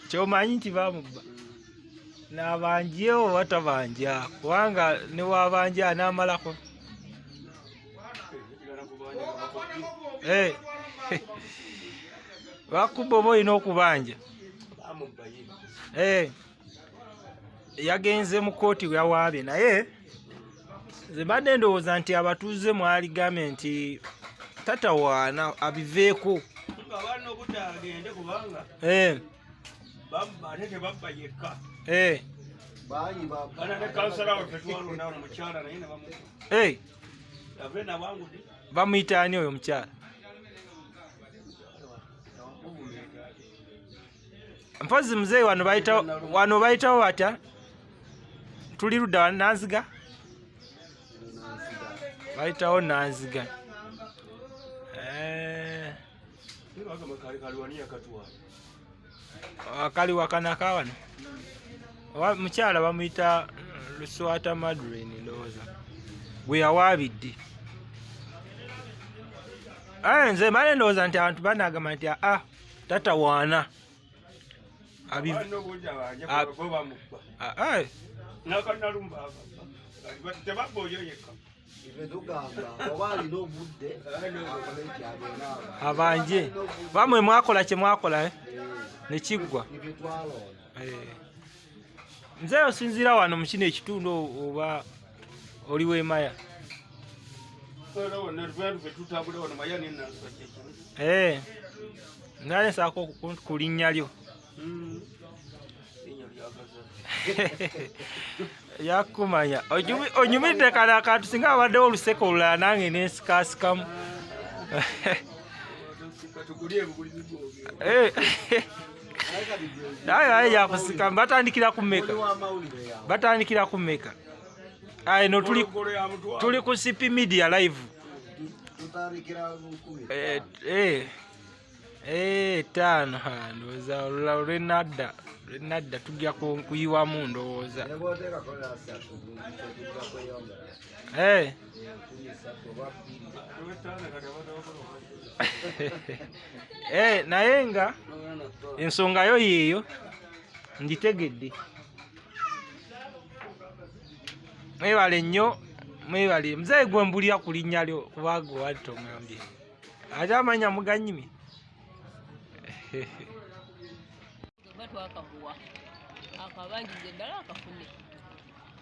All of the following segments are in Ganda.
Kyomanyi nti bamubba n'abanjewo batabanja kubanga ne wabanja anaamalako. Bakubba oba olina okubanja. Yagenze mu kooti yawaabye naye nze mbadde ndowooza nti abatuuze mwali gavumenti tatawaana abiveeko. Bamuyita ani oyo omukyala? Mpozi muzeeyi wano bayitawo batya? Tuli ludda wa Nanziga? Bayitawo Nanziga. Akaliwa kanaka wano. Mukyala bamuyita Luswata Madeleine ndowooza. Gwe yawaabidde. Nze mbadde ndowooza nti abantu banagamba nti tatawaana. Abanje bamwe mwakola kye mwakola ne kiggwa. Nze osinziira wano mu kino ekitundu oba oli w'emaya? Ngane saako ku linnya lyo. Yakumanya onyumidde kana akantu singa abaddewo oluseko olulala nange nensikasikamu. Naye yakusikamu. Batandikira ku mmeka? No tuli ku CP Media live. Ttaano ndowooza lwenadda tujja kuyiwamu ndowooza. Naye nga ensonga yo yeeyo ngitegedde. Mwebale nnyo, mwebale. Muzeeyi gwe mbulira ku linnya lyo kuba gwe wali tongambye. Ate amanya muganyimi.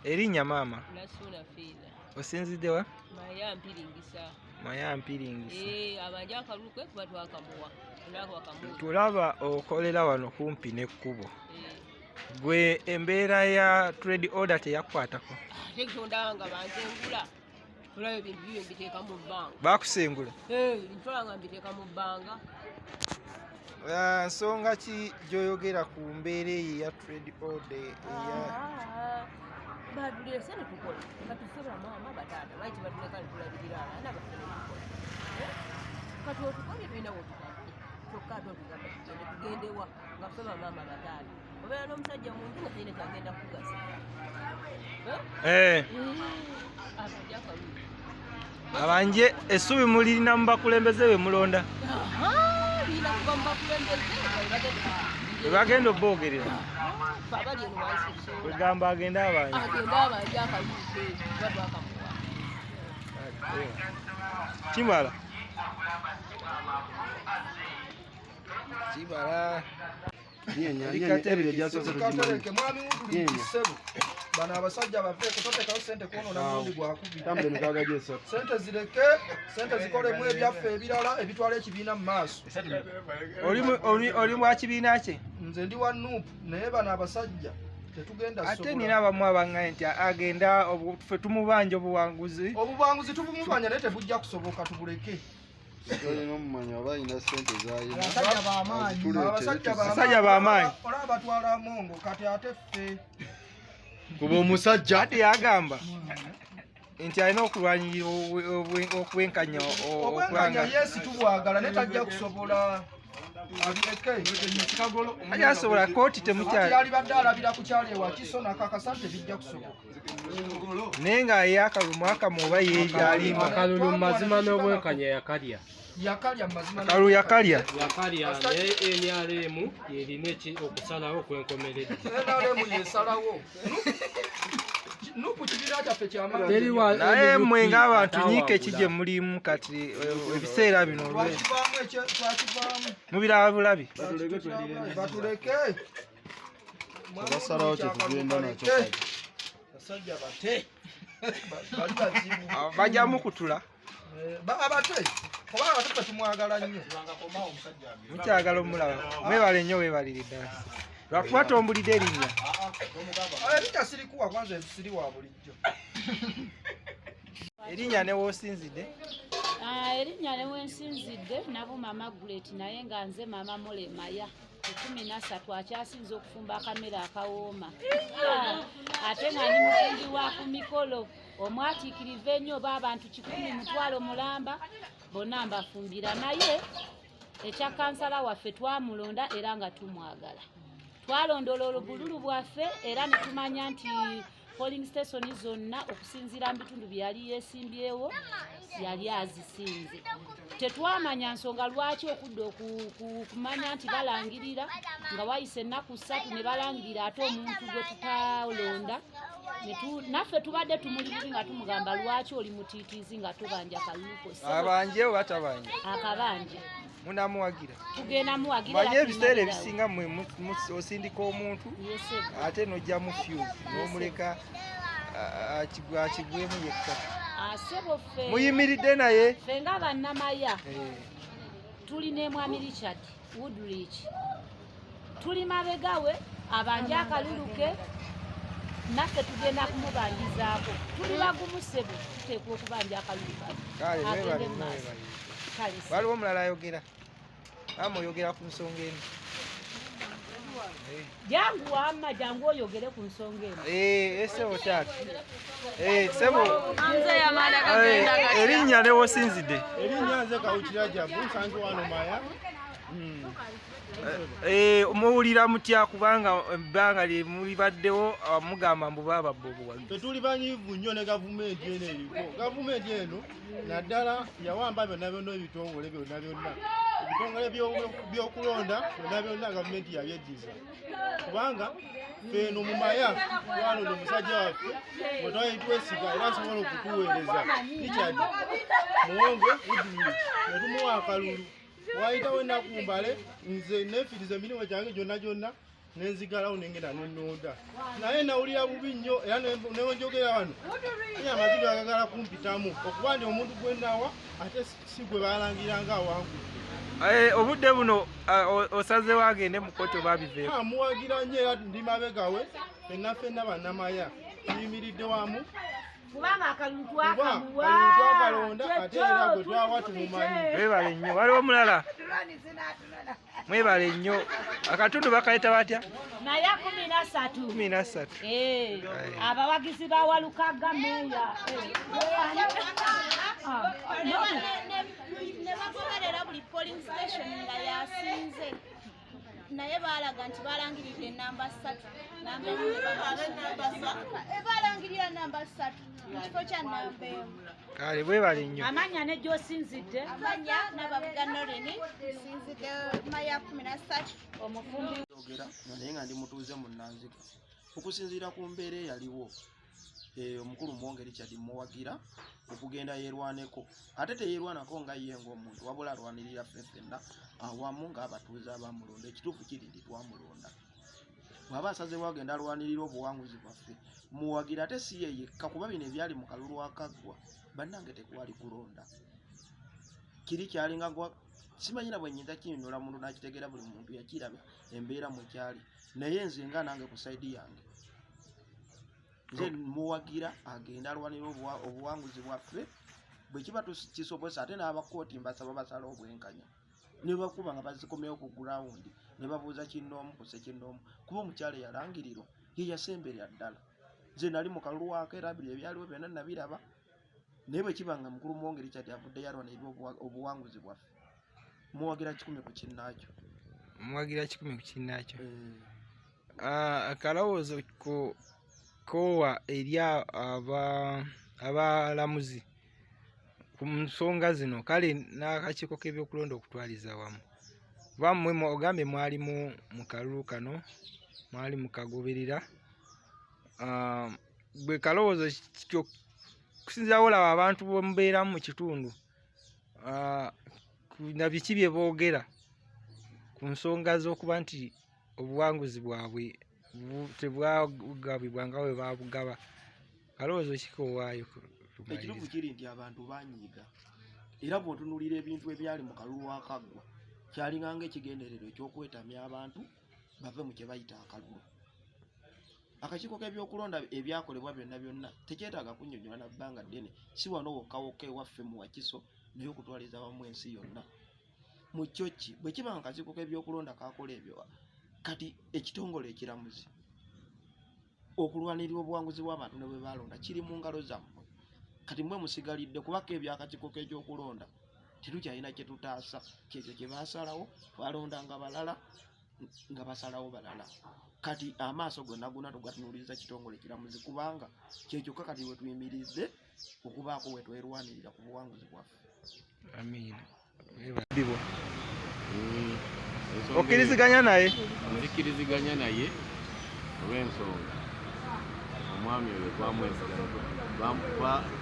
Erinnya maama? Osinzidde wa? Maya Mpiringisa. Tulaba okolera wano kumpi n'ekkubo. Gwe embeera ya trade order teyakwatako? Bakusengula? Nsonga ki gy'oyogera ku mbeera eyo eya trade order abanje essubi mulirina mu bakulembeze be mulonda? Bagenda obboogerera wegamba agenda abanje. Kimala bano abasajja bafeeko totekawo sente kwonona mundi gwakubbi. Sente zireke, sente zikolemu ebyaffe ebirala ebitwala ekibiina mu maaso. Oli mu kibiina kye? Nze ndi wa NUP naye bano abasajja tetugenda sobola. Ate nina abamu abaŋŋaye nti agenda ffe tumubanja obuwanguzi. Obuwanguzi tubumubanja naye tebujja kusoboka, tubuleke. Abasajja b'amaanyi olaba batwala Mongo kati ate ffe kuba omusajja ate yagamba nti alina okulwanyira okwenkanya. Okwenkanya yesi tubwagala naye tajja kusobola. Ajasobola kooti temukyali. Alibadde alabira ku kyali ewa Kiso nakakasa tebijja kusobola. Naye nga ye akalulu akamu oba ye yali akalulu mazima n'obwenkanya yakalya. yakalya mazima Kalu yakalya NRM yerina okusalawo kwenkomeredde. NRM yesalawo nuku kibira kyaffe kyamaanyi naye mmwe ng'abantu nyiike kije mulimu kati ebiseera bino twakivaamu mubiraba bulabi batuleke basalawo kyetugenda nakyo basajja bate bali bazibu bajja mukutula abate kuba abate tetumwagala nnyo mukyagala omulaba mwebale nnyo weebalire ddala lwakuba tombulidde erinnya erinnya sirikuwa kwanza siri wa bulijjo erinnya ne woosinzidde erinnya ne wensinzidde nabo mama Guleti naye nga nze mama Molemaya 13 akyasinze okufumba akamera akawooma ate nga ndi mufumbi wa ku mikolo omwatiikirivu ennyo oba abantu 100 mutwalo mulamba bonna mbafumbira naye ekya kansala waffe twamulonda era nga tumwagala twalondola olubululu bwaffe era ne tumanya nti polling station zonna okusinziira mu bitundu bye yali yeesimbyewo yali azisinze tetwamanya nsonga lwaki okudda okumanya nti balangirira nga wayise ennaku 3 ne balangirira ate omuntu gwe tutalonda naffe tubadde tumuliriri nga tumugamba lwaki oli mutiitiizi nga tubanja kaluluko abanje oba tabanje akabanje munamuwagira tugenda muwagira manye ebiseera ebisinga mmwe osindika omuntu ate nojja mu fuse n'omuleka akigwemu yekka asebo ffe muyimiridde naye ffe nga bannamaya tulina Mwami Richard Woodrich tuli mabegawe abanje akaluluke naffe tugenda kumubanjizaako tuli bagumu ssebo tuteekwa okubanja akaluluke kale waliwo omulala ayogera amuyogera ku nsonga eno jangu wamma jangu oyogere ku nsonga eno esebo taata sebo erinnya ne wosinzidde erinnya nze Kawukira Jabu nsanze wano Maya muwulira mutya kubanga ebbanga lye mulibaddewo mugamba mbu baababba obuwagi tetuli banyiivu nnyo ne gavumenti eno eriko gavumenti eno naddala yawamba byonna byonna ebitongole byonna ebitongole by'okulonda byonna byonna gavumenti yabyeddiza kubanga feno mu Maya twalonda omusajja waffe bwe twali twesiga era asobola okutuweereza Richard Muwonge Woodrich ne tumuwa akalulu wayitawo ennaku mbale nze neefiriza emirimu gyange gyonna nenzigalawo nengenda nennonda naye nawulira bubi nnyo era newenjogera wano naye amaziga agagala kumpitamu okuba ndi omuntu gwenawa ate si gwe balangiranga awangudde obudde buno osazewo agende mu kkooti oba biveeko muwagira nnyo era ndi mabegawe fenna bannamaya tuyimiridde wamu kubanga akalulu twakalonda ate era gwe twawa tumumanyi mwebale nnyo waliwo omulala mwebale nnyo akatundu bakayita batya naye 13 abawagizi bawalukaga meya ne bagoberera buli polling station nga yasinze naye baalaga nti balangiridde namba 3 balangirira namba 3 mu kifo kya namba emu kale bwebale nnyo amanya ne gy'osinzidde amanya nababuga Norini nsinzidde Maya 13 omufumbi naye nga ndi mutuuze mu Nanzika okusinziira ku mbeera eyaliwo omukulu Muwonge Richard muwagira okugenda yeerwaneko ate teyeerwanako nga ye ng'omuntu wabula alwanirira ffenna awamu ng'abatuuze abamulonda ekituufu kiri nti twamulonda bw'aba asazewo agenda alwanirira obuwanguzi bwaffe muwagira ate si ye yekka kuba bino ebyali mu kalulu akaggwa bannange tekwali kulonda kiri kyalinga simanyira bwe nnyinza kinyonnyola muntu n'akitegeera buli muntu yakiraba embeera mwe kyali naye nze nga nange ku sayidi yange nze muwagira agenda alwanira obuwanguzi bwaffe bwe kiba kisobose ate n'abakooti mbasaba basala obwenkanya ne bakuba nga bazikomyewo ku gurawundi ne babuuza kinnoomu ku sekinnoomu kuba omukyala eyalangirirwa ye yasemberera ddala nze nali mu kalulu waako era biri ebyaliwo byonna nabiraba naye bwe kiba nga mukulu Muwonge Richard avudde yalwanirira obuwanguzi bwaffe muwagira 10 ku kinnaakyo muwagira 10 ku kinnaakyo akalowoozo kowa eri abalamuzi ku nsonga zino kale n'akakiiko k'ebyokulonda okutwaliza wamu. Bammwe ogambye mwali mu kalulu kano, mwali mukagoberera. Bwe kalowoozo kusinzirawo olaba abantu bemubeeramu mu kitundu na biki bye boogera ku nsonga z'okuba nti obuwanguzi bwabwe tebwagabibwa nga bwe babugaba. Kalowoozo kikoowaayo? Ekiruvu kiri nti abantu banyiiga, era bw'otunuulira ebintu ebyali mu kalulu akaggwa kyalinganga ekigendererwa eky'okwetamya abantu bave mu kye bayita akalulu. Akakiiko k'ebyokulonda ebyakolebwa byonna byonna tekyetaaga kunnyonnyola na bbanga ddene, si wano wokka ewaffe mu Wakiso naye okutwaliza wamu ensi yonna. Mu kyo ki bwe kiba nga akakiiko k'ebyokulonda kakola ebyo, kati ekitongole ekiramuzi okulwanirira obuwanguzi bw'abantu ne bwe balonda kiri mu ngalo zammwe. Kati mwe musigalidde kubaka ebyakakiiko k'ekyokulonda tetukyalina kye tutaasa, kyekyo kye baasalawo, balondanga balala nga basalawo balala. Kati amaaso gonna tugatunuuliriza kitongole kiramuzi kubanga kyekyokka kati we tuyimiridde okubaako we twerwanirira ku buwanguzi bwaffe. Amiina. Okkiriziganya naye? Nzikkiriziganya naye olw'ensonga omwami oyo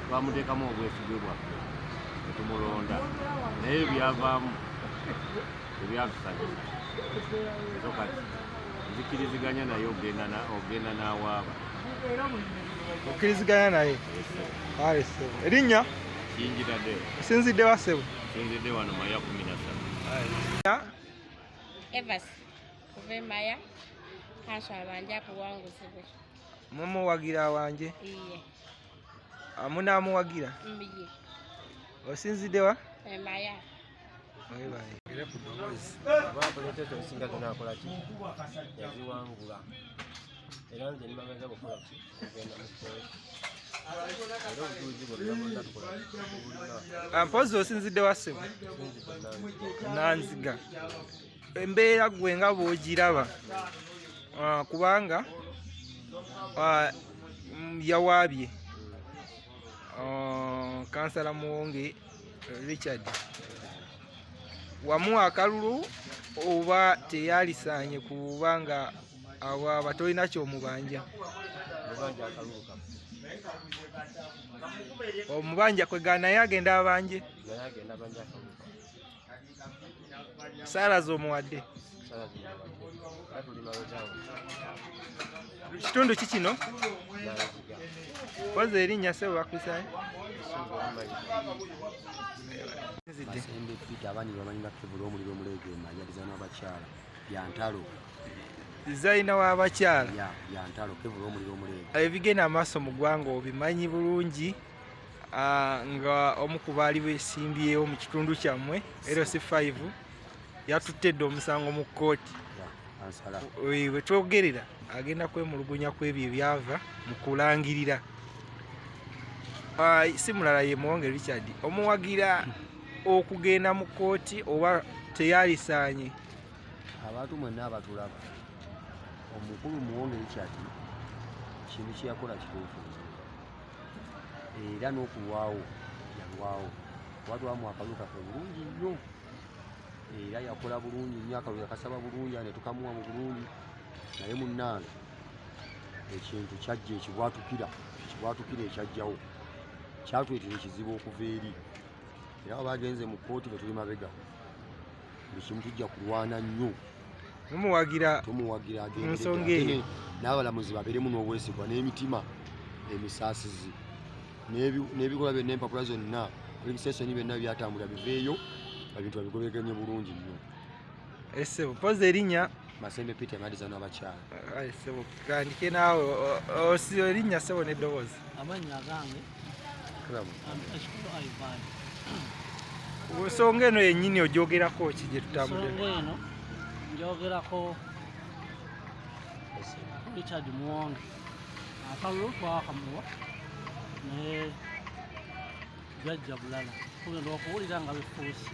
twamuteekamu obwesigwe bwaffe ne tumulonda, naye byavaamu tebyatusanyusa. So kati nzikkiriziganya naye ogenda n'awaaba. Okkiriziganya naye? Kale ssebo. Erinnya? Kingiradde. Osinzidde wa ssebo? Nsinzidde wano Maya 17. Evas kuva Maya Kasha abanje akuwanguzi bwe. Mumuwagira wanje? Iye. Munaamuwagira? Mbiye. Osinzidde wa? Maya. Weebale. Era ku ddoboozi. Abapoliisi ekisinga tunakola ki? Yaziwangula. Era nze nibagenza kukola ki? Kugenda mu kkooti. Era obujulizi bwonna tukola ki? Mpozi osinzidde wa ssebo? Nanziga. Embeera gwe nga bw'ogiraba kubanga yawaabye kansala Muwonge Richard, wamu akalulu oba teyalisaanye kubanga awaaba tolina ky'omubanja? Omubanja kwegana naye agenda abanje? Saala z'omuwadde? Kitundu ki kino? Pozi erinnya ssebo bakusaye? Masembe Peter abani bamanyi bakebula omuliro omuleege Maya Designer w'abakyala Yantalo. Designer w'abakyala? Yantalo kebula omuliro omuleege. Ebigenda amaaso mu ggwanga obimanyi bulungi nga omu ku baali beesimbyewo mu kitundu kyammwe LC5 yatuttedde omusango mu kkooti. We twogerera agenda kwemulugunya ku ebyo ebyava mu kulangirira. Si mulala ye Muwonge Richard omuwagira okugenda mu kkooti oba teyalisaanye? Abantu mwenna abatulaba omukulu Muwonge Richard kintu kyeyakola kituufu era n'okulwawo yalwawo kuba twamuwa akalulu kaffe bulungi nnyo era yakola bulungi nnyo, akalulu yakasaba bulungi ne tukamuwa mu bulungi, naye munnange ekintu kyajja ekibwatukira ekyajjawo kyatwetera ekizibu okuva eri, era bagenze mu kkooti bwe tuli mabega buli kimu tujja kulwana nnyo. Tumuwagira ensonga eyo n'abalamuzi babeeremu n'obwesigwa n'emitima emisaasizi n'ebikolwa byonna empapula zonna ebisesoni byonna byatambula biveeyo ebintu babigobeganye bulungi nnyo. Essebo pozi erinnya? Masembe Peter Designer w'abakyala. Essebo kandike naawe osi erinnya ssebo n'eddoboozi? Amannya agange ekikulu Ivan. Ensonga eno yennyini ogyogerako ki gye tutambudde? Ensonga eno njogerako Richard Muwonge. Akalulu twakamuwa naye byajja bulala tugenda okuwulira nga bifuusi,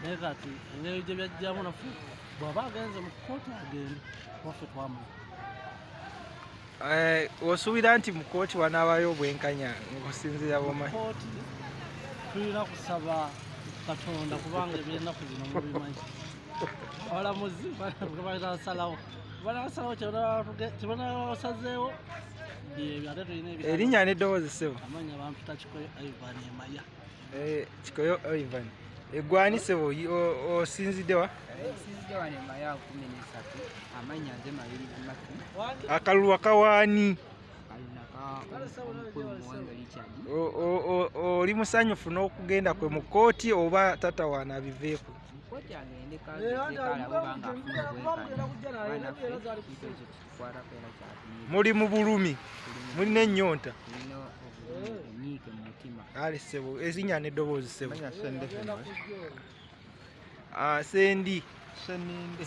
naye kati engeri gye byajjamu naffe bw'aba agenze mu kkooti agende waffe twamuwa. Osuubira nti mu kkooti wanaabayo obwenkanya ng'osinziira bw'omanyi? Kkooti tulina kusaba Katonda kubanga eby'ennaku zino mubimanyi. Abalamuzi banasalawo kyebanasazeewo ate tulina erinnya n'eddoboozi ssebo? amanya bampita Kikoyo Ivan Emaya. Kikoyo Ivan. Eggwani ssebo osinzidde wa? Nsinzidde wano Emaya 13 amanya nze Mabiri Matu. Akalulu akawaani. Omukulu Muwanga Richard. Oli musanyufu n'okugenda kwe mu kkooti oba tatawaana abiveeko? Kkooti agende kala bwebanga afuna obwenkanya banaffe kiito ekyo kikwatako era kyatunyira. Muli mu bulumi, mulina ennyonta. Tulina obunyiike mu mutima. Ale ssebo, erinnya n'eddoboozi ssebo? Sende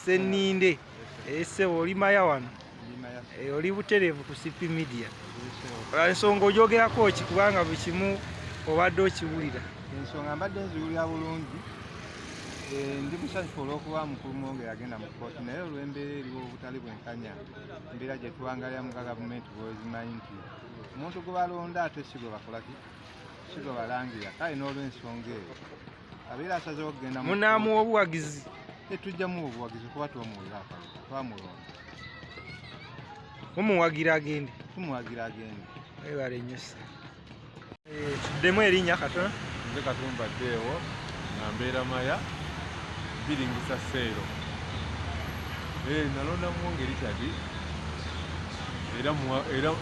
Senninde. Ssebo oli Maya wano? Oli butereevu ku CP Media. Ensonga ogyogerako ki kubanga buli kimu obadde okiwulira? Ensonga mbadde nziwulira bulungi. Ndi musanyufu olw'okuba mukulu Muwonge yagenda mu kkooti naye olw'embeera eriwo obutali bwenkanya embeera gye tuwangalira mu gavumenti bwezimanyi nti omuntu gwe balonda ate si gwe bakolaki si gwe balangira kale n'olw'ensonga eyo abeera asazeewo okugenda munaamuwa obuwagizi? Tujjamu obuwagizi kuba twamuwulira akalulu twamulonda. Mumuwagira agende? Tumuwagira agende. Webale nnyo ssa. Tuddemu erinnya katono? Nze Katumba Ddeewo nga mbeera Maya biringisa Seero. Nalonda Muwonge Richard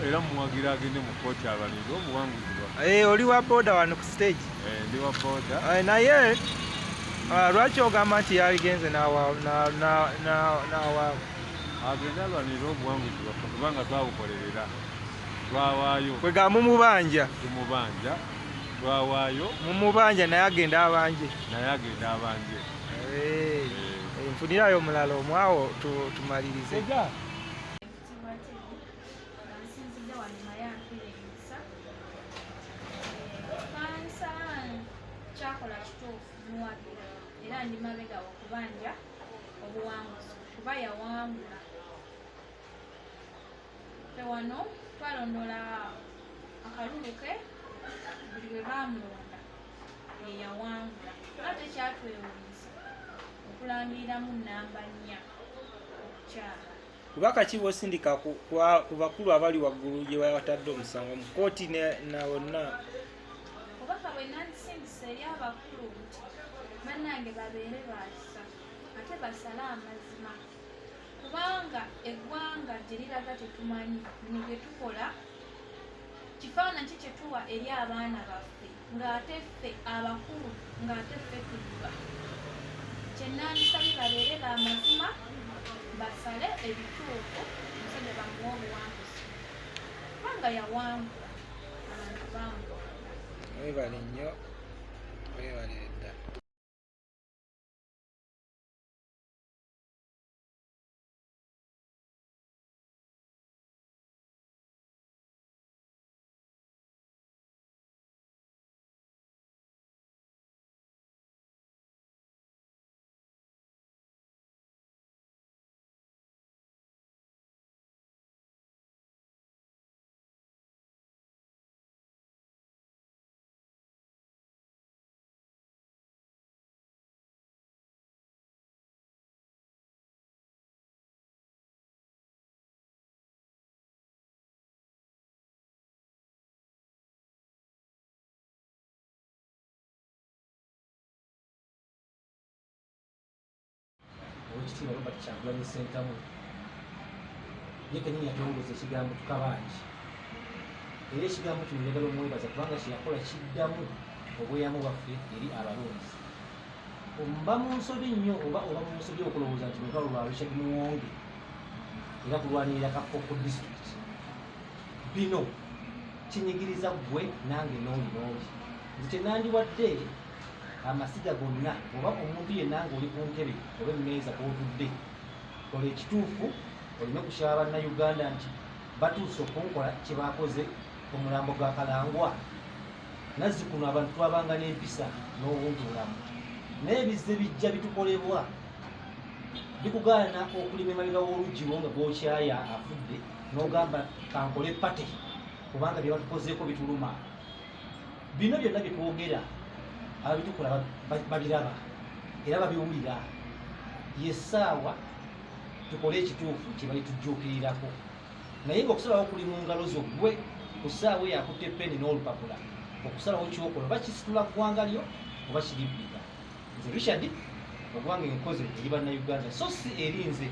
era muwagira agende mu kkooti abalinde obuwanguzi bwa. Oli wa booda wano ku stage? Ndi wa booda. Naye lwaki ogamba nti yaligenze n'awaawo? Agenda alwanirira obuwanguzi bwaffe kubanga twabukolerera. Twawaayo. Kwega mumubanja? Tumubanja. Twawaayo. Mumubanja naye agenda abanje? Naye agenda abanje. Nfunirayo omulala omwawo tumalirize. Kyakola kituufu muwagira era ndi mabega okubanja obuwanguzi kuba yawangula. Wano twalondola akalulu ke buli bwe baamulonda yeyawangula ate kyatwewuunyisa okulangiriramu nnamba 4 okukyala. Kubaka ki bw'osindika ku bakulu abali waggulu gye batadde omusango mu kkooti na wonna? Obubaka bwe nandisindisa eri abakulu nti bannange babeere baasa ate basale amazima kubanga eggwanga gye liraga tetumanyi bino bye tukola kifaananyi kye tuwa eri abaana baffe ng'ate ffe abakulu ng'ate ffe tuliba. Kye nandisabye babeere b'amazima basale ebituufu omusajja bamuwa obuwanguzi kubanga yawangula abantu bamulonda. Webale nnyo, webale ddala. Oweekitiibwa Robert Kyagulanyi Ssentamu ye kennyini yatongozza ekigambo tukabanja era ekigambo kino njagala omwebaza kubanga kyeyakola kiddamu obweyamo bwaffe eri abalonzi. Mba mu nsobi nnyo oba mu nsobi okulowooza nti lutalo lwa Richard Muwonge era kulwanirira Kafoko district bino kinyigiriza ggwe nange n'oli nze kye nandiwadde amasiga gonna oba omuntu yennanga oli ku ntebe oba emmeeza kwotudde kola ekituufu olina okukyaba bannayuganda nti batuuse okunkola kye baakoze omulambo gwa Kalangwa nazzikuno abantu twabanga n'empisa n'obuntubulamu naye ebizze bijja bitukolebwa bikugaana okulima emabega w'oluggi lwo nga gwokyaya afudde n'ogamba kankole pate kubanga bye batukozeeko bituluma. Bino byonna bye twogera ababitukola babiraba era babiwulira. Yessaawa tukole ekituufu kye bali tujjuukirirako. Naye ng'okusalawo kuli mu ngalo zo ggwe ku ssaawa eyo akutte peni n'olupapula okusalawo kyokola oba kisitula ggwanga lyo oba kiribbika. Nze Richard ogwange enkoze eri bannayuganda so si eri nze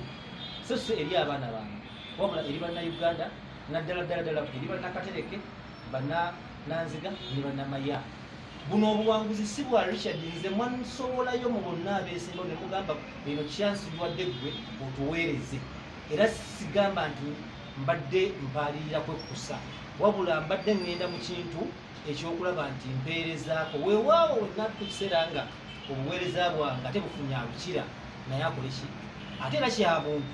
so si eri abaana bange wabula eri bannayuganda naddala ddala eri bannakatereke bannanziga ne bannamaya. Buno obuwanguzi si bwa Richard nze mwansowolayo mu bonna abeesimbawo ne mugamba eno kyansi biwadde ggwe otuweereze era sigamba nti mbadde mpaalirira kwekkusa wabula mbadde ŋŋenda mu kintu ekyokulaba nti mpeerezaako weewaawo wenna tukiseera nga obuweereza bwange ate bufunye abukira naye akole ki ate era kya muntu